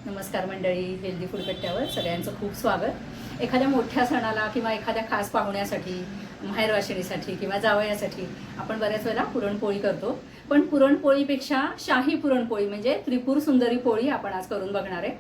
नमस्कार मंडळी, healthy food कट्ट्यावर सगळ्यांचं खूप स्वागत. एखाद्या मोठ्या सणाला किंवा एखाद्या खास पाहुण्यासाठी, माहेरवाशिणीसाठी किंवा जावयासाठी आपण बऱ्याच वेळेला पुरणपोळी करतो. पण पुरणपोळीपेक्षा शाही पुरणपोळी म्हणजे त्रिपुर सुंदरी पोळी आपण आज करून बघणार आहे.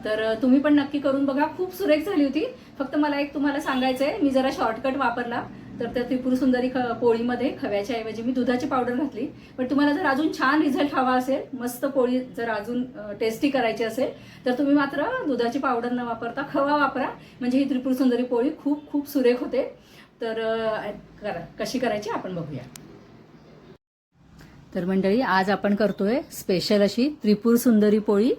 तर तुम्ही पण नक्की करून बघा. खूप सुरेख झाली होती. फक्त मला एक तुम्हाला सांगायचं आहे, मी जरा शॉर्टकट वापरला. तर त्या त्रिपुर सुंदरी पोळीमध्ये खव्याच्या ऐवजी मी दुधाची पावडर घातली. पण तुम्हाला जर अजून छान रिझल्ट हवा असेल, मस्त पोळी जर अजून टेस्टी करायची असेल, तर तुम्ही मात्र दुधाची पावडर न वापरता खवा वापरा. म्हणजे ही त्रिपुर सुंदरी पोळी खूप खूप सुरेख होते. तर कशी करायची आपण बघूया. तर मंडळी, आज आपण करतोय स्पेशल अशी त्रिपुर सुंदरी पोळी.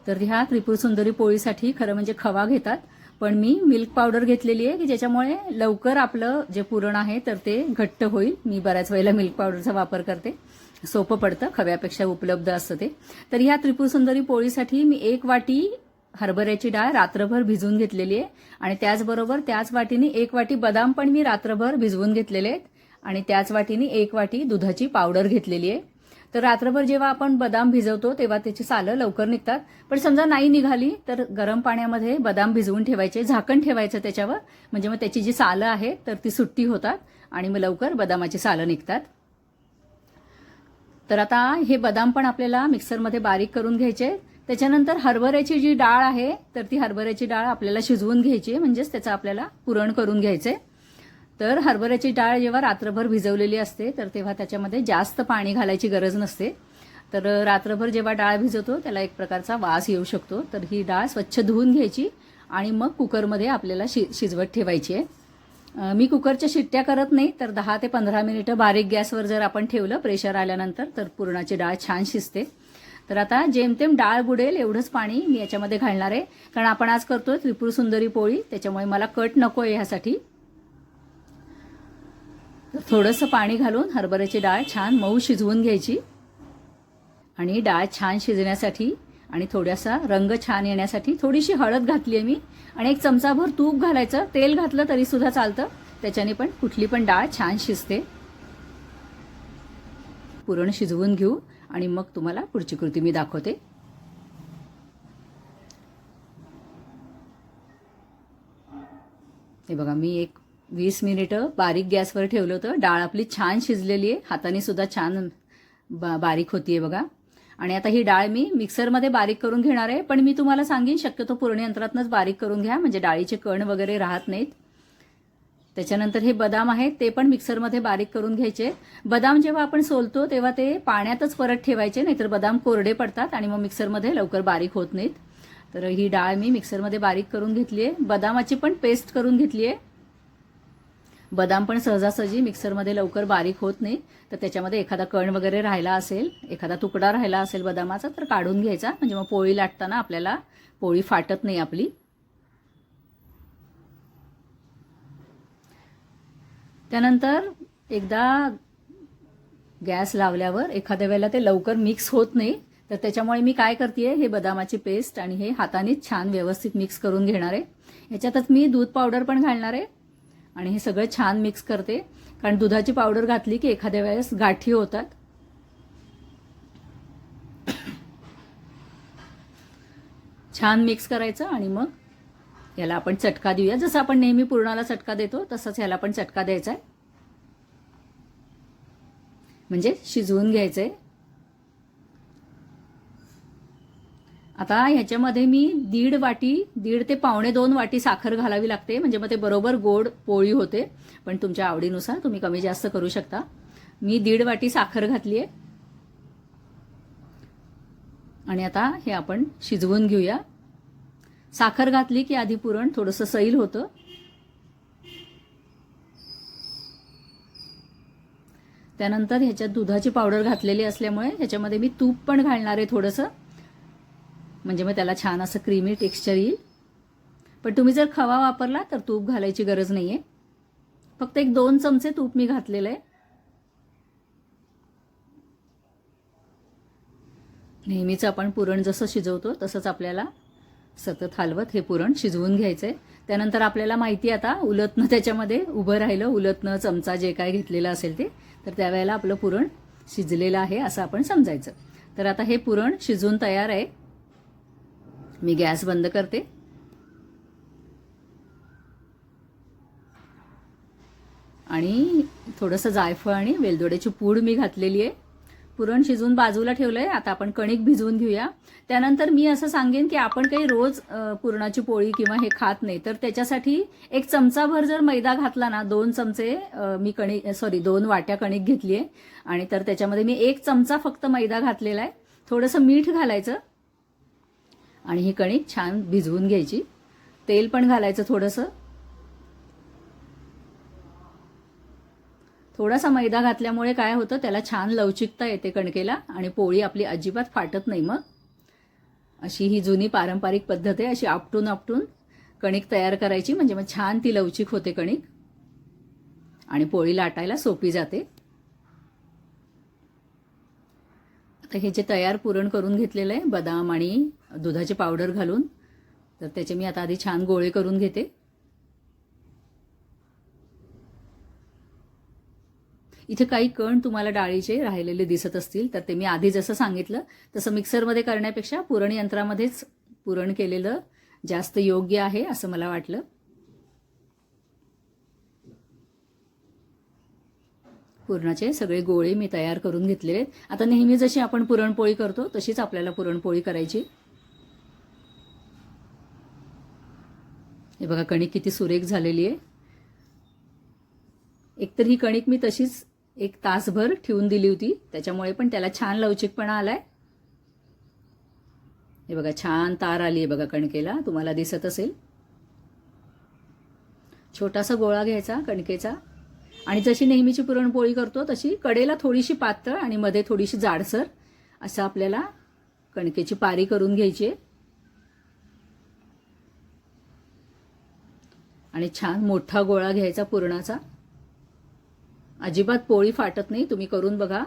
तर ह्या त्रिपुर सुंदरी पोळीसाठी खरं म्हणजे खवा घेतात, पण मी मिल्क पावडर घेतलेली आहे की ज्याच्यामुळे लवकर आपलं जे पुरण आहे तर ते घट्ट होईल. मी बऱ्याच वेळेला मिल्क पावडरचा वापर करते, सोपं पडतं, खव्यापेक्षा उपलब्ध असतं ते. तर ह्या त्रिपुर सुंदरी पोळीसाठी मी 1 वाटी हरभऱ्याची डाळ रात्रभर भिजवून घेतलेली आहे आणि त्याचबरोबर त्याच वाटीने 1 वाटी बदाम पण मी रात्रभर भिजवून घेतलेले आहेत आणि त्याच वाटीने 1 वाटी दुधाची पावडर घेतलेली आहे. तर रात्रभर जेव्हा आपण बदाम भिजवतो तेव्हा त्याची सालं लवकर निघतात. पण समजा नाही निघाली तर गरम पाण्यामध्ये बदाम भिजवून ठेवायचे, झाकण ठेवायचं त्याच्यावर, म्हणजे मग त्याची जी सालं आहे तर ती सुट्टी होतात आणि मग लवकर बदामाची सालं निघतात. तर आता हे बदाम पण आपल्याला मिक्सरमध्ये बारीक करून घ्यायचे. त्याच्यानंतर हरभऱ्याची जी डाळ आहे तर ती हरभऱ्याची डाळ आपल्याला शिजवून घ्यायची, म्हणजेच त्याचं आपल्याला पुरण करून घ्यायचंय. तर हरभऱ्याची डाळ जेव्हा रात्रभर भिजवलेली असते तर तेव्हा त्याच्यामध्ये जास्त पाणी घालायची गरज नसते. तर रात्रभर जेव्हा डाळ भिजवतो त्याला एक प्रकारचा वास येऊ शकतो. तर ही डाळ स्वच्छ धुवून घ्यायची आणि मग कुकरमध्ये आपल्याला शिजवत ठेवायची आहे. मी कुकरच्या शिट्ट्या करत नाही, तर 10 ते 15 मिनिटं बारीक गॅसवर जर आपण ठेवलं प्रेशर आल्यानंतर तर पुरणाची डाळ छान शिजते. तर आता जेमतेम डाळ बुडेल एवढंच पाणी मी याच्यामध्ये घालणार आहे, कारण आपण आज करतोय त्रिपुर सुंदरी पोळी, त्याच्यामुळे मला कट नको आहे ह्यासाठी. थोडंसं पाणी घालून हरभऱ्याची डाळ छान मऊ शिजवून घ्यायची आणि डाळ छान शिजण्यासाठी आणि थोडासा रंग छान येण्यासाठी थोडीशी हळद घातली आहे मी आणि 1 चमचाभर तूप घालायचं. तेल घातलं तरी सुद्धा चालतं, त्याच्याने पण कुठली पण डाळ छान शिजते. पुरण शिजवून घेऊ आणि मग तुम्हाला पुढची कृती मी दाखवते. हे बघा, मी 20 मिनिटं बारीक गॅसवर ठेवलं होतं. डाळ आपली छान शिजलेली आहे, हाताने सुद्धा छान बारीक होतीये बघा. आणि आता ही डाळ मी मिक्सरमध्ये बारीक करून घेणार आहे, पण मी तुम्हाला सांगेन शक्यतो पुरण यंत्रातनंच बारीक करून घ्या, म्हणजे डाळीचे कण वगैरे राहत नाहीत. त्याच्यानंतर हे बदाम आहेत ते पण मिक्सरमध्ये बारीक करून घ्यायचे. बदाम जेव्हा आपण सोलतो तेव्हा ते पाण्यातच परत ठेवायचे, नाहीतर बदाम कोरडे पडतात आणि मग मिक्सरमध्ये लवकर बारीक होत नाहीत. तर ही डाळ मी मिक्सरमध्ये बारीक करून घेतली आहे. बदामाची पण पेस्ट करून घेतली आहे. बदाम पण सहजासहजी मिक्सरमध्ये लवकर बारीक होत नाही, तर त्याच्यामध्ये एखादा कण वगैरे राहिला असेल, एखादा तुकडा राहिला असेल बदामाचा तर काढून घ्यायचा, म्हणजे मग पोळी लाटताना आपल्याला पोळी फाटत नाही आपली. त्यानंतर एकदा गॅस लावल्यावर एखाद्या वेळेला ते लवकर मिक्स होत नाही, तर त्याच्यामुळे मी काय करतेय, हे बदामाची पेस्ट आणि हे हातानेच छान व्यवस्थित मिक्स करून घेणार आहे. ह्याच्यातच मी दूध पावडर पण घालणार आहे आणि हे सगळं छान मिक्स करते, कारण दुधाची पावडर घातली की एखाद्या वेळेस गाठी होतात. छान मिक्स करायचं आणि मग याला आपण चटका देऊया. जसं आपण नेहमी पुरणाला चटका देतो तसंच याला पण चटका द्यायचा आहे, म्हणजे शिजवून घ्यायचंय. आता ह्याच्यामध्ये मी 1.5 ते 1.25 वाटी साखर घालावी लागते, म्हणजे मग ते बरोबर गोड पोळी होते. पण तुमच्या आवडीनुसार तुम्ही कमी जास्त करू शकता. मी 1.5 वाटी साखर घातली आहे आणि आता हे आपण शिजवून घेऊया. साखर घातली की आधी पुरण थोडंसं सैल होतं. त्यानंतर ह्याच्यात दुधाची पावडर घातलेली असल्यामुळे ह्याच्यामध्ये मी तूप पण घालणार आहे थोडंसं, म्हणजे मग त्याला छान असं क्रीमी टेक्स्चर येईल. पण तुम्ही जर खवा वापरला तर तूप घालायची गरज नाहीये. फक्त 1-2 चमचे तूप मी घातलेलं आहे. नेहमीच आपण पुरण जसं शिजवतो तसंच आपल्याला सतत हलवत हे पुरण शिजवून घ्यायचंय. त्यानंतर आपल्याला माहिती आता उलटणं त्याच्यामध्ये उभं राहिलं, उलटणं चमचा जे काय घेतलेलं असेल ते, तर त्यावेळेला आपलं पुरण शिजलेलं आहे असं आपण समजायचं. तर आता हे पुरण शिजून तयार आहे मी गॅस बंद करते. आणि थोडंसं जायफळ आणि वेलदोड्याची पूड मी घातलेली आहे. पुरण शिजवून बाजूला ठेवलंय. आता आपण कणिक भिजवून घेऊया. त्यानंतर मी असं सांगेन की आपण काही रोज पुरणाची पोळी किंवा हे खात नाही, तर त्याच्यासाठी 1 चमचाभर जर मैदा घातला ना, 2 चमचे मी 2 वाट्या कणिक घेतली आहे आणि तर त्याच्यामध्ये मी 1 चमचा फक्त मैदा घातलेला आहे. थोडंसं मीठ घालायचं आणि ही कणिक छान भिजवून घ्यायची. तेल पण घालायचं थोडंसं. थोडासा मैदा घातल्यामुळे काय होतं, त्याला छान लवचिकता येते कणकेला आणि पोळी आपली अजिबात फाटत नाही. मग अशी ही जुनी पारंपरिक पद्धत आहे. अशी आपटून आपटून कणिक तयार करायची, म्हणजे मग छान ती लवचिक होते कणिक आणि पोळी लाटायला सोपी जाते. आता हे जे तयार पुरण करून घेतलेलं आहे बदाम आणि दुधाची पावडर घालून, तर त्याचे मी आता आधी छान गोळे करून घेते. इथे काही कण तुम्हाला डाळीचे राहिलेले दिसत असतील, तर ते मी आधी जसं सांगितलं तसं मिक्सरमध्ये करण्यापेक्षा पुरण यंत्रामध्येच पुरण केलेलं जास्त योग्य आहे असं मला वाटलं. पुरणाचे सगळे गोळे मी तयार करून घेतलेले आहेत. आता नेहमी जशी आपण पुरणपोळी करतो तशीच आपल्याला पुरणपोळी करायची. हे बघा कणिक किती सुरेख झालेली आहे. एकतर ही कणिक मी तशीच 1 तासभर ठेवून दिली होती, त्याच्यामुळे पण त्याला छान लवचिकपणा आलाय. हे बघा छान तार आली आहे बघा कणकेला, तुम्हाला दिसत असेल. छोटासा गोळा घ्यायचा कणकेचा आणि जशी नेहमीची पुरणपोळी करतो तशी कडेला थोडीशी पातळ आणि मध्ये थोडीशी जाडसर असं आपल्याला कणकेची पारी करून घ्यायची आहे. आणि छान मोठा गोळा घ्यायचा पुरणाचा. अजिबात पोळी फाटत नाही, तुम्ही करून बघा.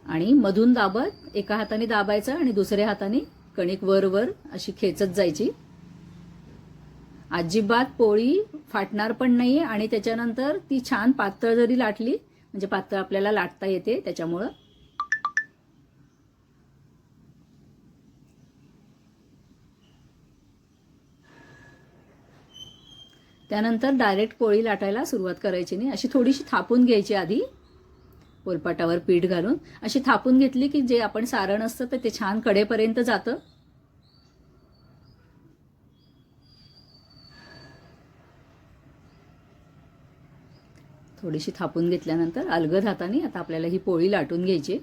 आणि मधून दाबत एका हाताने दाबायचं आणि दुसऱ्या हाताने कणिक वर वर अशी खेचत जायची. अजिबात पोळी फाटणार पण नाही आणि त्याच्यानंतर ती छान पातळ जरी लाटली, म्हणजे पातळ आपल्याला लाटता येते त्याच्यामुळं. त्यानंतर डायरेक्ट पोळी लाटायला सुरुवात करायची नाही, अशी थोडीशी थापून घ्यायची आधी. पोलपाटावर पीठ घालून अशी थापून घेतली की जे आपण सारण असतं तर ते छान कडेपर्यंत जातं. थोडीशी थापून घेतल्यानंतर अलगद हाताने आता आपल्याला ही पोळी लाटून घ्यायची.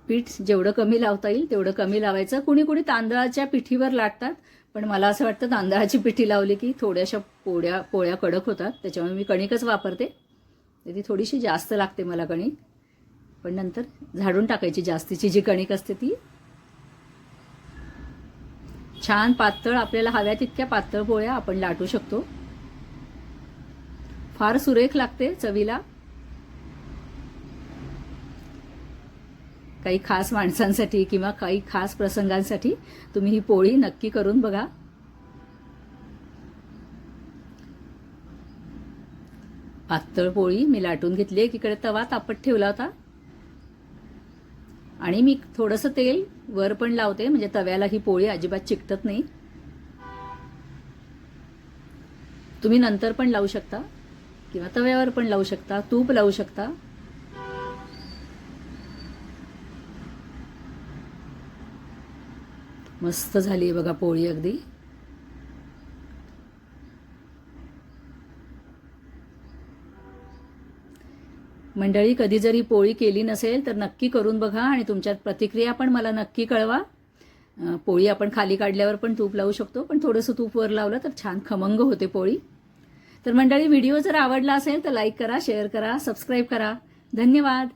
पीठ जेवढं कमी लावता येईल तेवढं कमी लावायचं. कुणी कुणी तांदळाच्या पिठीवर लाटतात, पण मला असं वाटतं तांदळाची पिठी लावली की थोड्याशा पोळ्या कडक होतात, त्याच्यामुळे मी कणिकच वापरते. ती थोडीशी जास्त लागते मला कणिक, पण नंतर झाडून टाकायची जास्तीची जी कणिक असते ती. छान पातळ आपल्याला हव्या तितक्या पातळ पोळ्या आपण लाटू शकतो. फार सुरेख लागते चवीला. काही खास माणसांसाठी किंवा काही खास प्रसंगांसाठी तुम्ही ही पोळी नक्की करून बघा. पातळ पोळी मी लाटून घेतली. एकीकडे तवा तापत ठेवला होता आणि मी थोडंसं तेल वर पण लावते, म्हणजे तव्याला ही पोळी अजिबात चिकटत नाही. तुम्ही नंतर पण लावू शकता किंवा तव्यावर पण लावू शकता, तूप लावू शकता. मस्त झाली बघा पोळी अगदी. मंडळी, कधी जरी पोळी केली नसेल तर नक्की करून बघा आणि तुमच्या प्रतिक्रिया पण मला नक्की कळवा. पोळी आपण खाली काढल्यावर पण तूप लावू शकतो, पण थोडंसं तूप वर लावलं तर छान खमंग होते पोळी. तर मंडळी, व्हिडिओ जर आवडला असेल तर लाईक करा, शेअर करा, सबस्क्राईब करा. धन्यवाद.